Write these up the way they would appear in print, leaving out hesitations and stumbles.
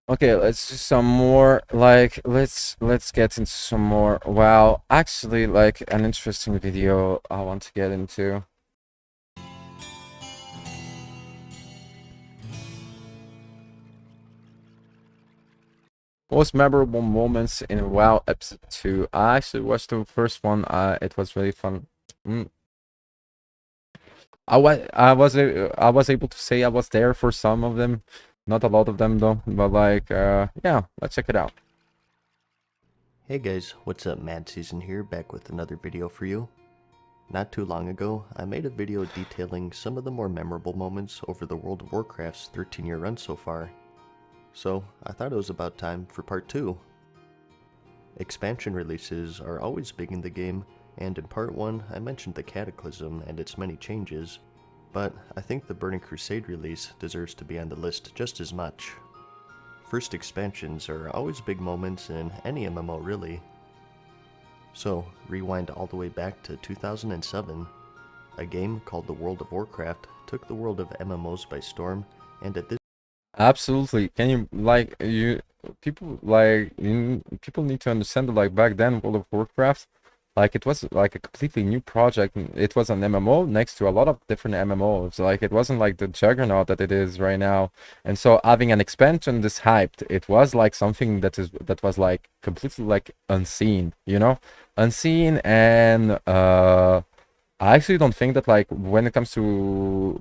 Okay, let's do some more. Like, let's get into some more. Wow, actually, like an interesting video I want to get into. Most memorable moments in WoW episode 2. I actually watched the first one. It was really fun. Mm. I was able to say I was there for some of them, not a lot of them though. But like, yeah, let's check it out. Hey guys, what's up? Mad Season here, back with another video for you. Not too long ago, I made a video detailing some of the more memorable moments over the World of Warcraft's 13-year run so far. So, I thought it was about time for part 2. Expansion releases are always big in the game, and in part 1 I mentioned the Cataclysm and its many changes, but I think the Burning Crusade release deserves to be on the list just as much. First expansions are always big moments in any MMO really. So, rewind all the way back to 2007. A game called the World of Warcraft took the world of MMOs by storm, and at this Absolutely. Can you like you people like people need to understand that like back then World of Warcraft, like it was like a completely new project. It was an MMO next to a lot of different MMOs. Like it wasn't like the juggernaut that it is right now. And so having an expansion this hyped, it was like something that was like completely like unseen, you know? Unseen and I actually don't think that like when it comes to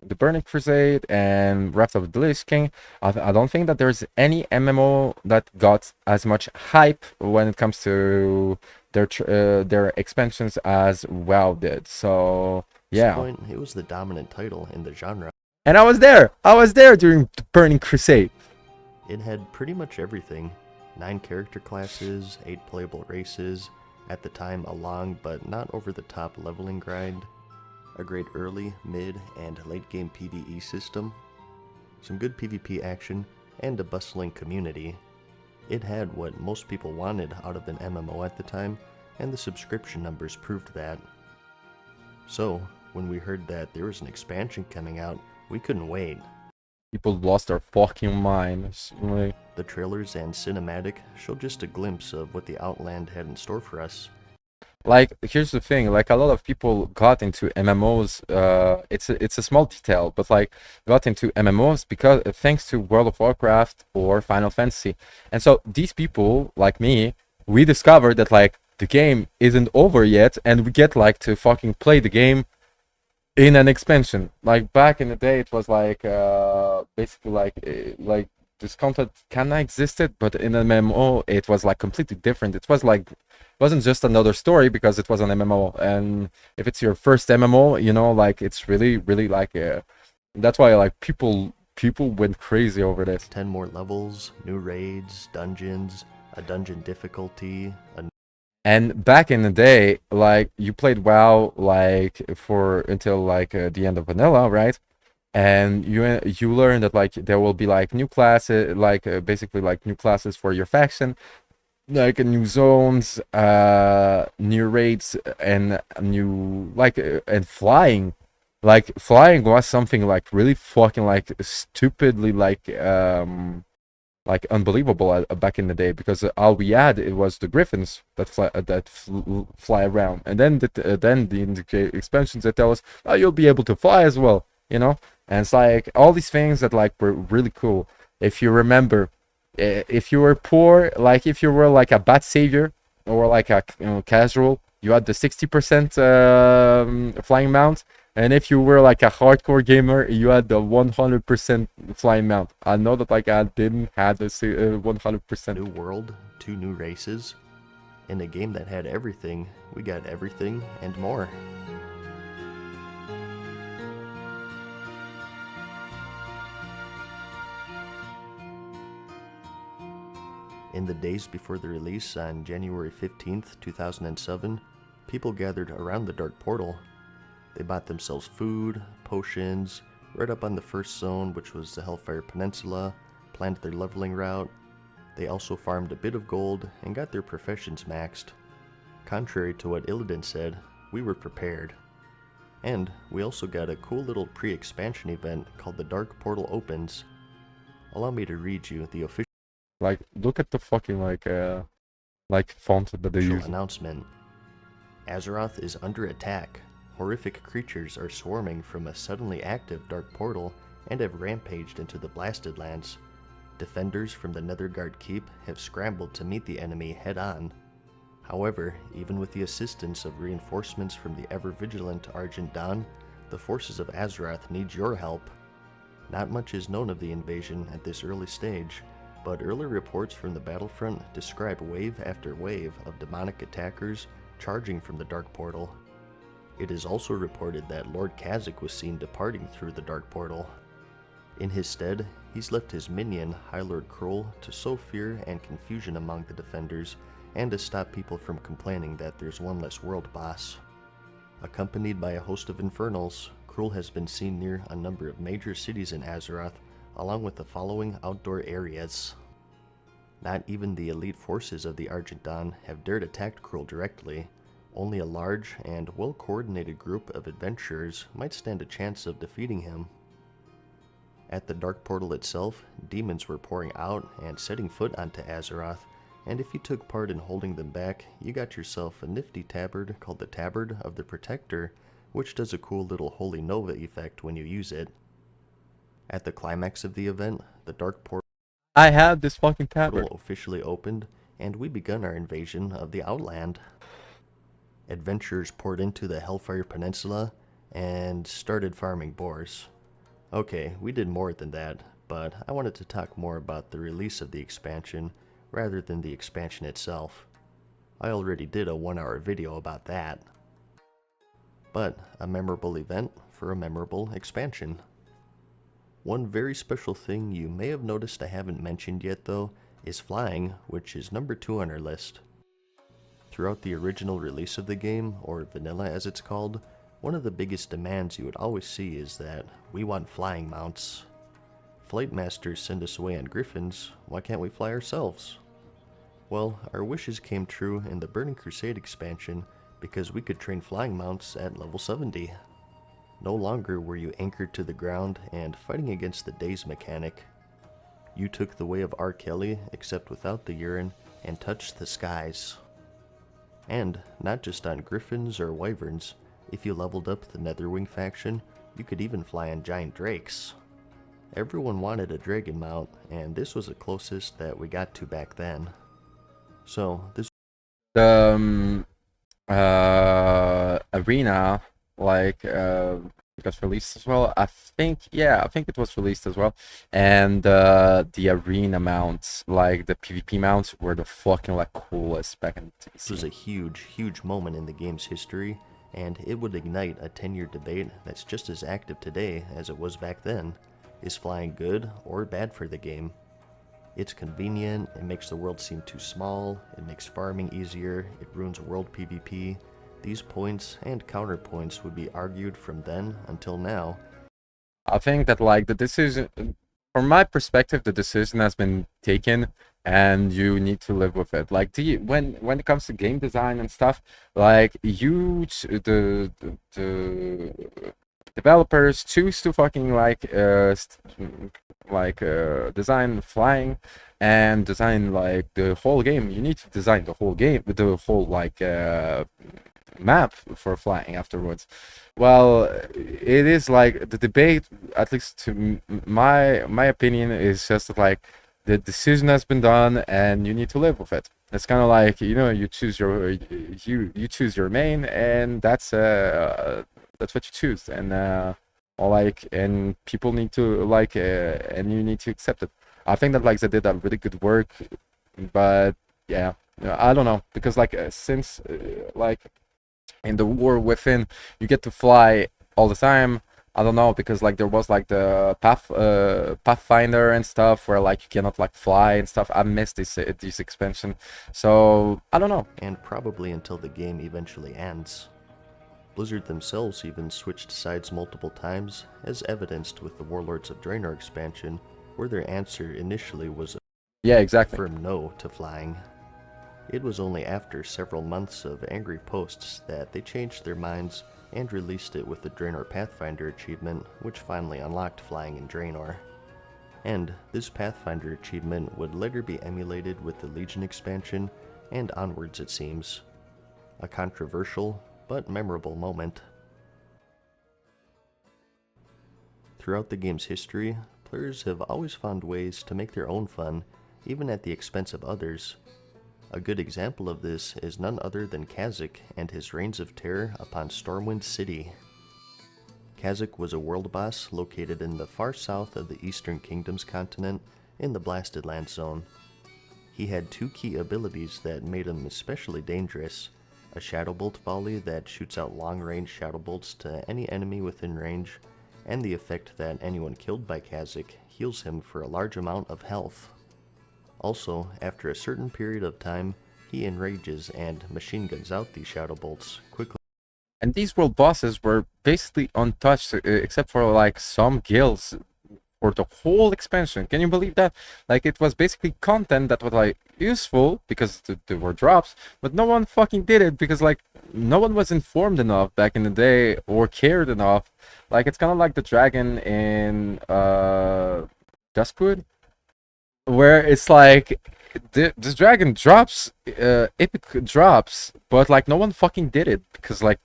the Burning Crusade and Wrath of the Lich King, I don't think that there's any MMO that got as much hype when it comes to their expansions as WoW did. So yeah, point, it was the dominant title in the genre. and I was there. I was there during the Burning Crusade. It had pretty much everything. 9 character classes, 8 playable races, at the time a long but not over the top leveling grind, a great early, mid, and late game PvE system, some good PvP action, and a bustling community. It had what most people wanted out of an MMO at the time, and the subscription numbers proved that. So, when we heard that there was an expansion coming out, we couldn't wait. People lost their fucking minds. Like, The trailers and cinematic showed just a glimpse of what the Outland had in store for us. like here's the thing, like a lot of people got into MMOs, it's a small detail, but like got into MMOs because thanks to World of Warcraft or Final Fantasy. And so these people like me, we discovered that like the game isn't over yet and we get like to fucking play the game in an expansion. Like back in the day, it was like basically like this content kinda existed, but in an MMO it was like completely different. It was like wasn't just another story because it was an MMO. And if it's your first MMO, you know, like it's really like that's why like people went crazy over this. 10 more levels, new raids, dungeons, a dungeon difficulty, a And back in the day, like you played WoW like for until like the end of vanilla, right? And you learn that like there will be like new classes, like basically like new classes for your faction, like new zones, new raids, and new like and flying. Like flying was something like really fucking like stupidly like unbelievable back in the day, because all we had it was the griffins fly around, and then the expansions that tell us, oh, you'll be able to fly as well, you know. And it's like all these things that like were really cool. If you remember, if you were poor, like if you were like a bat savior or like a casual, you had the 60% flying mount. And if you were like a hardcore gamer, you had the 100% flying mount. I know that like I didn't have the 100%. new world, 2 new races. In a game that had everything, we got everything and more. In the days before the release on January 15th, 2007, people gathered around the Dark Portal. They bought themselves food, potions, read up on the first zone, which was the Hellfire Peninsula, planned their leveling route. They also farmed a bit of gold and got their professions maxed. Contrary to what Illidan said, we were prepared. And we also got a cool little pre-expansion event called the Dark Portal Opens. Allow me to read you the official Like, look at the fucking like font that they use. announcement. Azeroth is under attack. Horrific creatures are swarming from a suddenly active dark portal and have rampaged into the Blasted Lands. Defenders from the Netherguard Keep have scrambled to meet the enemy head-on. However, even with the assistance of reinforcements from the ever-vigilant Argent Dawn, the forces of Azeroth need your help. Not much is known of the invasion at this early stage, but early reports from the battlefront describe wave after wave of demonic attackers charging from the Dark Portal. It is also reported that Lord Kha'Zix was seen departing through the Dark Portal. In his stead, he's left his minion, High Lord Krull, to sow fear and confusion among the defenders, and to stop people from complaining that there's one less world boss. Accompanied by a host of infernals, Krull has been seen near a number of major cities in Azeroth, along with the following outdoor areas. Not even the elite forces of the Argent Dawn have dared attack Krull directly. Only a large and well-coordinated group of adventurers might stand a chance of defeating him. At the Dark Portal itself, demons were pouring out and setting foot onto Azeroth, and if you took part in holding them back, you got yourself a nifty tabard called the Tabard of the Protector, which does a cool little Holy Nova effect when you use it. At the climax of the event, the Dark Portal I have this fucking tabard. officially opened, and we begun our invasion of the Outland. Adventurers poured into the Hellfire Peninsula and started farming boars. Okay, we did more than that, but I wanted to talk more about the release of the expansion rather than the expansion itself. I already did a 1-hour video about that. But a memorable event for a memorable expansion. One very special thing you may have noticed I haven't mentioned yet though is flying, which is number 2 on our list. Throughout the original release of the game, or vanilla as it's called, one of the biggest demands you would always see is that we want flying mounts. Flight masters send us away on griffins, why can't we fly ourselves? Well, our wishes came true in the Burning Crusade expansion because we could train flying mounts at level 70. No longer were you anchored to the ground and fighting against the daze mechanic. You took the way of R. Kelly, except without the urine, and touched the skies. And not just on griffins or wyverns, if you leveled up the Netherwing faction, you could even fly on giant drakes. Everyone wanted a dragon mount, and this was the closest that we got to back then. So, this The arena got released as well. I think it was released as well. And the arena mounts, like the PvP mounts, were the fucking like coolest back in the was a huge moment in the game's history, and it would ignite a 10-year debate that's just as active today as it was back then. Is flying good or bad for the game? It's convenient, it makes the world seem too small, it makes farming easier, it ruins world PvP. These points and counterpoints would be argued from then until now. I think that like the decision, from my perspective, the decision has been taken, and you need to live with it. Like when it comes to game design and stuff, like the developers choose to fucking design flying and design like the whole game. You need to design the whole game, the whole map for flying afterwards. Well, it is like the debate, at least to my opinion, is just like the decision has been done and you need to live with it. It's kind of like, you know, you choose your main, and that's what you choose, and and people need to and you need to accept it. I think that like they did a really good work, but yeah, I don't know, because since in the war within you get to fly all the time. I don't know, because like there was like the Pathfinder and stuff where like you cannot like fly and stuff. I missed this expansion, so I don't know. And probably until the game eventually ends. Blizzard themselves even switched sides multiple times, as evidenced with the Warlords of Draenor expansion, where their answer initially was a firm no to flying. It was only after several months of angry posts that they changed their minds and released it with the Draenor Pathfinder achievement, which finally unlocked flying in Draenor. and this Pathfinder achievement would later be emulated with the Legion expansion, and onwards it seems. A controversial, but memorable moment. Throughout the game's history, players have always found ways to make their own fun, even at the expense of others. A good example of this is none other than Kha'Zix and his reigns of terror upon Stormwind City. Kha'Zix was a world boss located in the far south of the Eastern Kingdom's continent in the Blasted Land zone. He had two key abilities that made him especially dangerous: a Shadow Bolt volley that shoots out long-range Shadow Bolts to any enemy within range, and the effect that anyone killed by Kha'Zix heals him for a large amount of health. Also, after a certain period of time, he enrages and machine guns out these Shadow Bolts quickly. And these world bosses were basically untouched, except for like some guilds for the whole expansion. Can you believe that? Like, it was basically content that was like useful because there were drops, but no one fucking did it because like no one was informed enough back in the day or cared enough. Like, it's kind of like the dragon in Duskwood, where it's like this dragon drops epic drops, but like no one fucking did it because like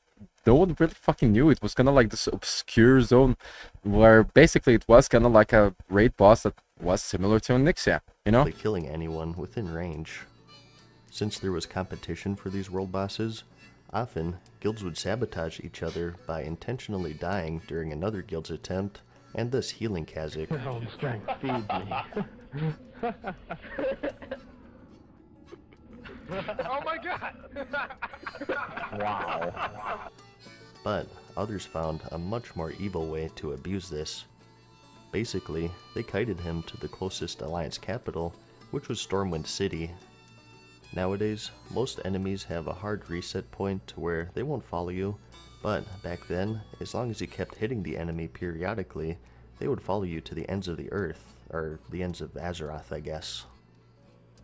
no one really fucking knew. It was kind of like this obscure zone where basically it was kind of like a raid boss that was similar to Onyxia, you know? Killing anyone within range. Since there was competition for these world bosses, often guilds would sabotage each other by intentionally dying during another guild's attempt, and thus healing Kha'Zix. Your own strength feeds me. Oh my god! Wow. But others found a much more evil way to abuse this. Basically, they kited him to the closest Alliance capital, which was Stormwind City. Nowadays, most enemies have a hard reset point to where they won't follow you, but back then, as long as you kept hitting the enemy periodically, they would follow you to the ends of the earth, or the ends of Azeroth, I guess.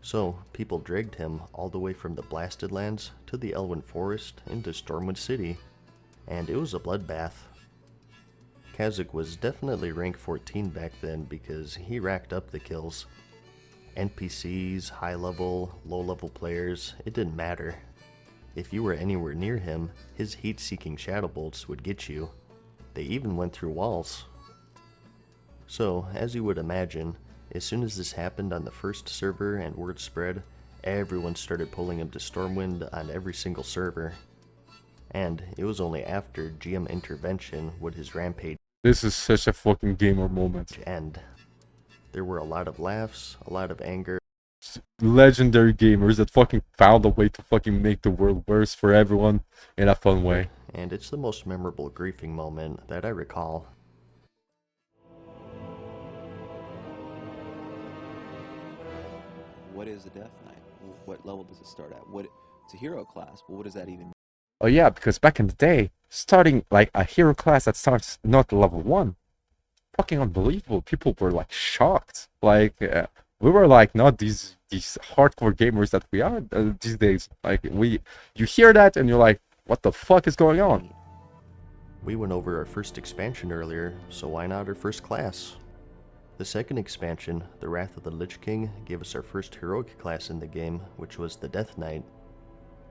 So, people dragged him all the way from the Blasted Lands to the Elwyn Forest into Stormwind City, and it was a bloodbath. Kha'Zix was definitely rank 14 back then because he racked up the kills. NPCs, high level, low level players, it didn't matter. If you were anywhere near him, his heat-seeking Shadow Bolts would get you. They even went through walls. So, as you would imagine, as soon as this happened on the first server and word spread, everyone started pulling him to Stormwind on every single server. And it was only after GM intervention would his rampage This is such a fucking gamer moment. end. There were a lot of laughs, a lot of anger, Legendary gamers that fucking found a way to fucking make the world worse for everyone in a fun way. and it's the most memorable griefing moment that I recall. What is a Death Knight? What level does it start at? It's a hero class, but what does that even mean? Oh yeah, because back in the day, starting like a hero class that starts not level 1, fucking unbelievable. People were like shocked. Like we were like not these hardcore gamers that we are these days. Like you hear that and you're like, what the fuck is going on? We went over our first expansion earlier, so why not our first class? The second expansion, The Wrath of the Lich King, gave us our first heroic class in the game, which was the Death Knight.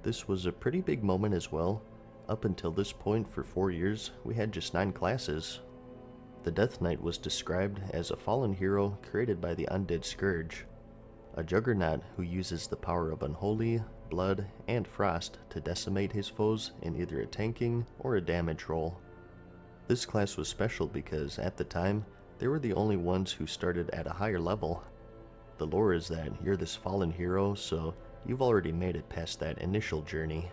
This was a pretty big moment as well. Up until this point, for 4 years, we had just 9 classes. The Death Knight was described as a fallen hero created by the Undead Scourge, a juggernaut who uses the power of Unholy, Blood, and Frost to decimate his foes in either a tanking or a damage roll. This class was special because, at the time, they were the only ones who started at a higher level. The lore is that you're this fallen hero, so you've already made it past that initial journey.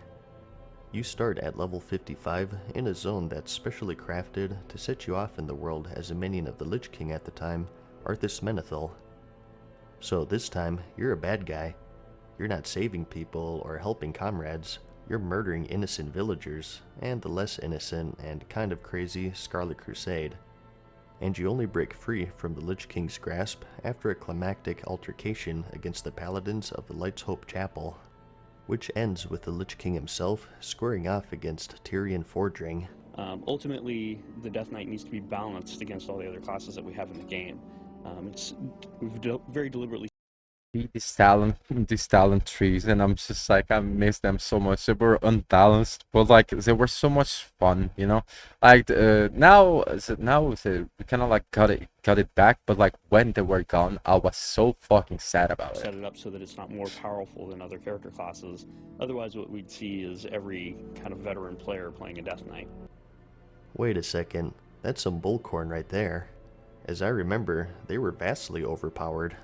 You start at level 55 in a zone that's specially crafted to set you off in the world as a minion of the Lich King at the time, Arthas Menethil. So this time, you're a bad guy. You're not saving people or helping comrades, you're murdering innocent villagers, and the less innocent and kind of crazy Scarlet Crusade. And you only break free from the Lich King's grasp after a climactic altercation against the paladins of the Light's Hope Chapel, which ends with the Lich King himself squaring off against Tyrion Fordring. Ultimately, the Death Knight needs to be balanced against all the other classes that we have in the game. It's very deliberately these talent trees, and I'm just like, I miss them so much. They were unbalanced, but like they were so much fun, you know. Like now we kind of like got it back, but like when they were gone, I was so fucking sad about set it. it up so that it's not more powerful than other character classes. Otherwise, what we'd see is every kind of veteran player playing a Death Knight. Wait a second, that's some bullcorn right there. As I remember, they were vastly overpowered.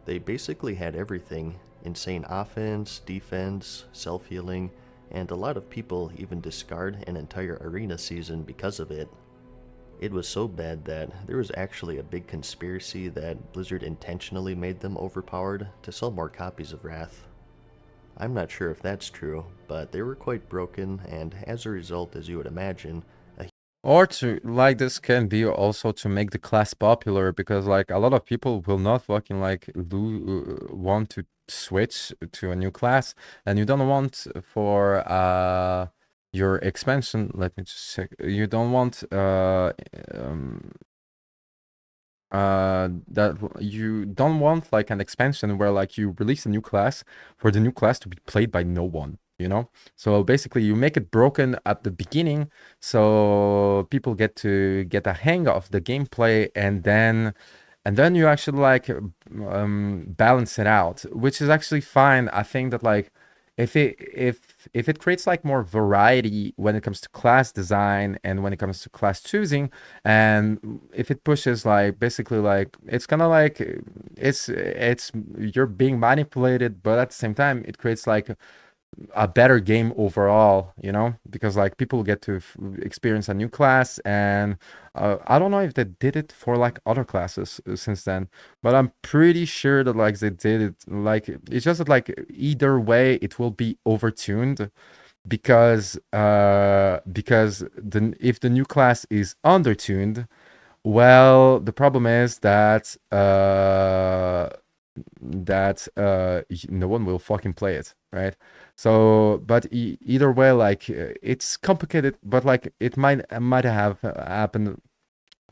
They basically had everything: insane offense, defense, self-healing, and a lot of people even discard an entire arena season because of it. It was so bad that there was actually a big conspiracy that Blizzard intentionally made them overpowered to sell more copies of Wrath. I'm not sure if that's true, but they were quite broken, and as a result, as you would imagine, Or to like this can be also to make the class popular, because like a lot of people will not fucking like want to switch to a new class, and you don't want for your expansion. Let me just check. You don't want um that you don't want like an expansion where like you release a new class for the new class to be played by no one, you know. So basically you make it broken at the beginning, so people get to get a hang of the gameplay, and then you actually like balance it out, which is actually fine. I think that like if it creates like more variety when it comes to class design and when it comes to class choosing, and if it pushes like basically like it's kind of like it's you're being manipulated, but at the same time it creates like a better game overall, you know, because like people get to experience a new class. And I don't know if they did it for like other classes since then, but I'm pretty sure that like they did it. Like it's just that like either way it will be overtuned, because if the new class is undertuned, well, the problem is that no one will fucking play it, right? So, but either way, like it's complicated, but like it might have happened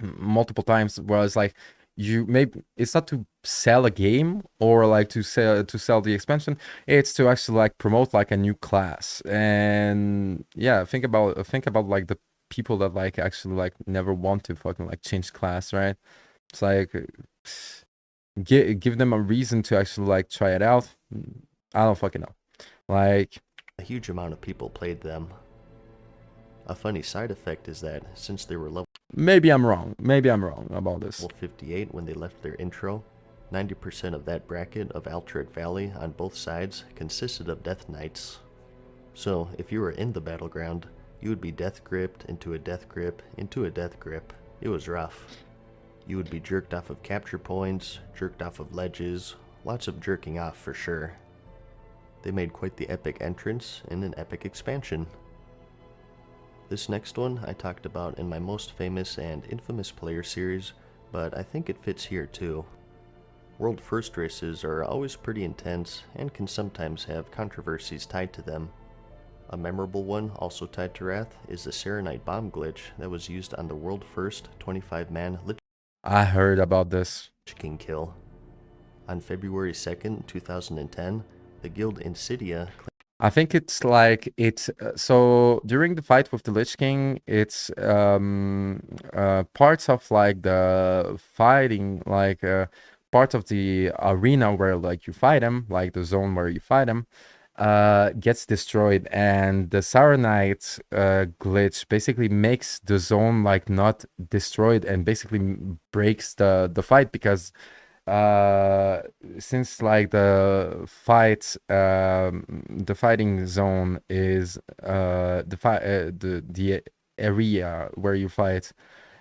multiple times, whereas like you maybe it's not to sell a game or like to sell the expansion, it's to actually like promote like a new class. And yeah, think about like the people that like actually like never want to fucking like change class, right? It's like give them a reason to actually like try it out. I don't fucking know. Like a huge amount of people played them. A funny side effect is that since they were level maybe I'm wrong. Maybe I'm wrong about this. 58 when they left their intro, 90% of that bracket of Altruic Valley on both sides consisted of Death Knights. So if you were in the battleground, you would be death gripped into a death grip into a death grip. It was rough. You would be jerked off of capture points, jerked off of ledges, lots of jerking off for sure. They made quite the epic entrance in an epic expansion. This next one I talked about in my most famous and infamous player series, but I think it fits here too. World First races are always pretty intense and can sometimes have controversies tied to them. A memorable one also tied to Wrath is the Serenite bomb glitch that was used on the World First 25-man Lich I heard about this. King kill. On February 2nd, 2010, the guild Insidia I think it's like it's so during the fight with the Lich King, it's parts of like the fighting, like part of the arena where like you fight him, like the zone where you fight him, gets destroyed, and the Saronite glitch basically makes the zone like not destroyed and basically breaks the fight, because since like the fighting zone is the area where you fight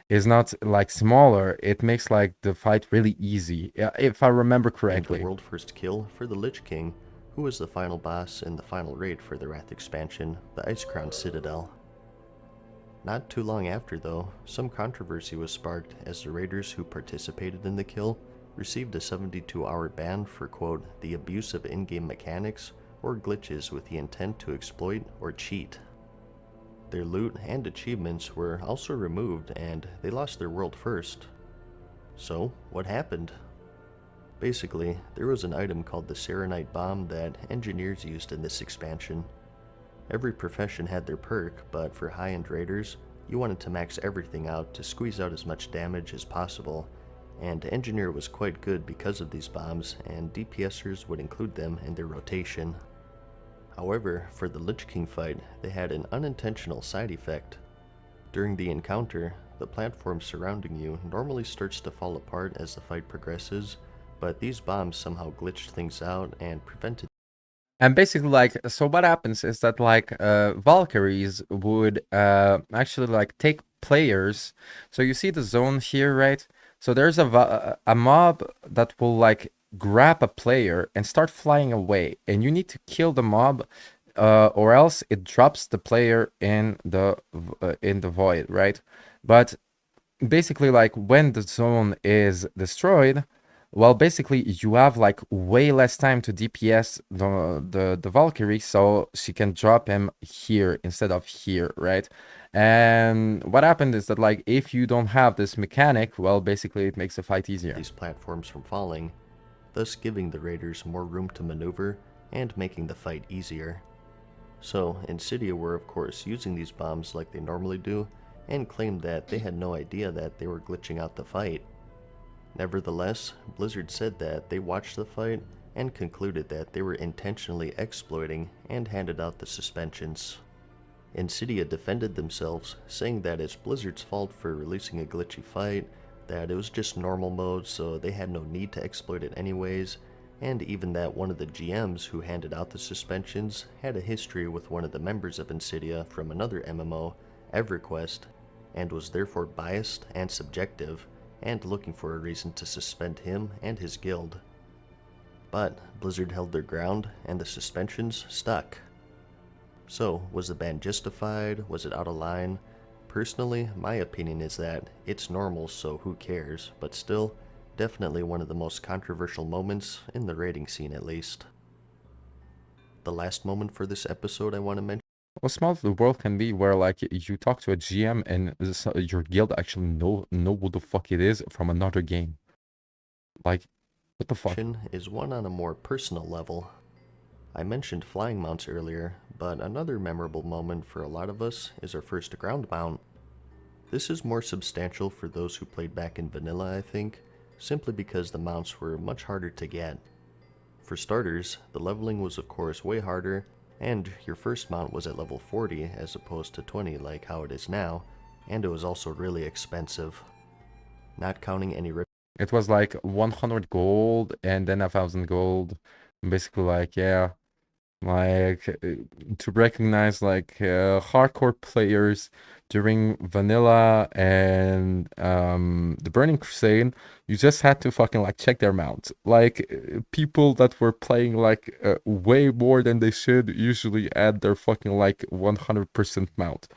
is not like smaller, it makes like the fight really easy, if I remember and the correctly. world first kill for the Lich King, who was the final boss in the final raid for the Wrath expansion, the Ice Crown Citadel. Not too long after though, some controversy was sparked as the raiders who participated in the kill received a 72-hour ban for, quote, the abuse of in-game mechanics or glitches with the intent to exploit or cheat. Their loot and achievements were also removed and they lost their world first. So, what happened? Basically, there was an item called the Serenite Bomb that engineers used in this expansion. Every profession had their perk, but for high-end raiders, you wanted to max everything out to squeeze out as much damage as possible, and Engineer was quite good because of these bombs, and DPSers would include them in their rotation. However, for the Lich King fight, they had an unintentional side effect. During the encounter, the platform surrounding you normally starts to fall apart as the fight progresses, but these bombs somehow glitched things out and prevented. And basically, like, so what happens is that, like, Valkyries would actually, like, take players. So you see the zone here, right? So there's a mob that will, like, grab a player and start flying away. And you need to kill the mob, or else it drops the player in the void, right? But basically, like, when the zone is destroyed, well, basically you have like way less time to DPS the Valkyrie, so she can drop him here instead of here, right? And what happened is that, like, if you don't have this mechanic, well, basically it makes the fight easier. These platforms from falling, thus giving the raiders more room to maneuver and making the fight easier. So, Insidia were of course using these bombs like they normally do, and claimed that they had no idea that they were glitching out the fight. Nevertheless, Blizzard said that they watched the fight and concluded that they were intentionally exploiting and handed out the suspensions. Insidia defended themselves, saying that it's Blizzard's fault for releasing a glitchy fight, that it was just normal mode so they had no need to exploit it anyways, and even that one of the GMs who handed out the suspensions had a history with one of the members of Insidia from another MMO, EverQuest, and was therefore biased and subjective, and looking for a reason to suspend him and his guild. But Blizzard held their ground, and the suspensions stuck. So, was the ban justified? Was it out of line? Personally, my opinion is that it's normal, so who cares, but still, definitely one of the most controversial moments in the raiding scene at least. The last moment for this episode I want to mention. How small the world can be, where like you talk to a GM and your guild actually know what the fuck it is from another game. Like, what the fuck? Is one on a more personal level. I mentioned flying mounts earlier, but another memorable moment for a lot of us is our first ground mount. This is more substantial for those who played back in vanilla, I think, simply because the mounts were much harder to get. For starters, the leveling was of course way harder, and your first mount was at level 40 as opposed to 20 like how it is now, and it was also really expensive. Not counting any it was like 100 gold and then 1,000 gold. Basically, like, yeah, like to recognize like hardcore players during vanilla and the Burning Crusade, you just had to fucking like check their mount. Like people that were playing like way more than they should usually add their fucking like 100% mount,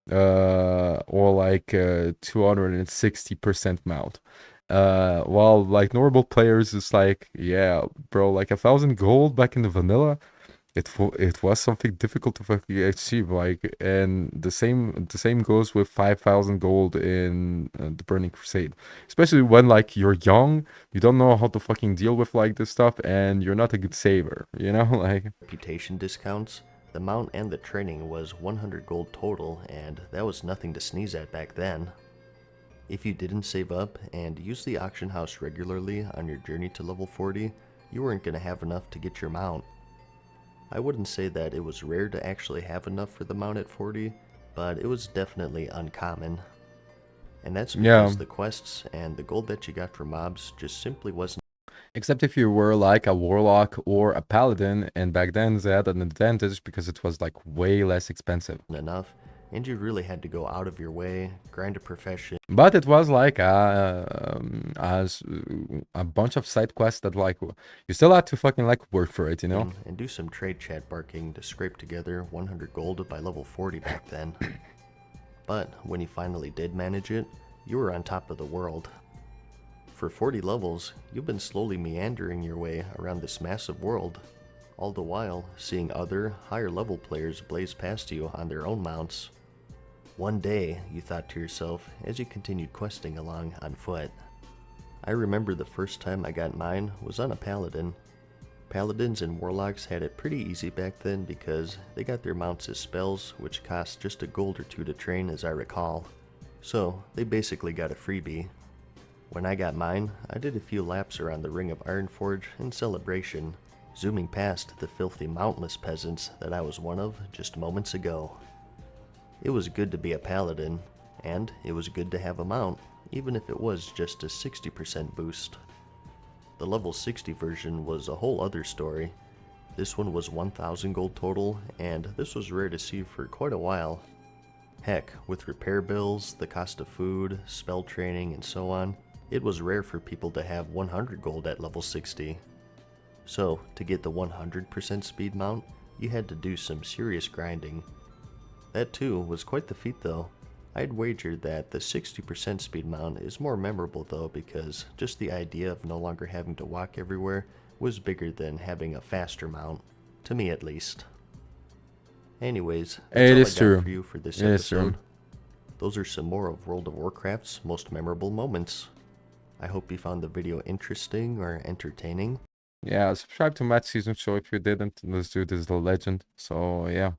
or like 260% mount. While like normal players is like, yeah, bro, like 1,000 gold back in the vanilla, it was something difficult to fucking achieve. Like, and the same goes with 5,000 gold in the Burning Crusade, especially when like you're young, you don't know how to fucking deal with like this stuff, and you're not a good saver, you know. Like, reputation discounts, the mount and the training was 100 gold total, and that was nothing to sneeze at back then. If you didn't save up and use the auction house regularly on your journey to level 40, you weren't going to have enough to get your mount. I wouldn't say that it was rare to actually have enough for the mount at 40, but it was definitely uncommon. And that's because the quests and the gold that you got from mobs just simply wasn't. Except if you were like a warlock or a paladin, and back then they had an advantage because it was like way less expensive. Enough, and you really had to go out of your way, grind a profession. But it was like a bunch of side quests that like you still had to fucking like work for it, you know? And do some trade chat barking to scrape together 100 gold by level 40 back then. But when you finally did manage it, you were on top of the world. For 40 levels, you've been slowly meandering your way around this massive world, all the while seeing other, higher level players blaze past you on their own mounts. One day, you thought to yourself as you continued questing along on foot, I remember the first time I got mine was on a paladin. Paladins and warlocks had it pretty easy back then because they got their mounts as spells, which cost just a gold or two to train as I recall. So they basically got a freebie. When I got mine, I did a few laps around the Ring of Ironforge in celebration, zooming past the filthy mountless peasants that I was one of just moments ago. It was good to be a paladin, and it was good to have a mount, even if it was just a 60% boost. The level 60 version was a whole other story. This one was 1000 gold total, and this was rare to see for quite a while. Heck, with repair bills, the cost of food, spell training, and so on, it was rare for people to have 100 gold at level 60. So, to get the 100% speed mount, you had to do some serious grinding. That too was quite the feat though. I'd wager that the 60% speed mount is more memorable though, because just the idea of no longer having to walk everywhere was bigger than having a faster mount, to me at least. Anyways, that's all I got for you for this episode. Those are some more of World of Warcraft's most memorable moments. I hope you found the video interesting or entertaining. Yeah, subscribe to Matt Season Show if you didn't. This dude is the legend. So yeah.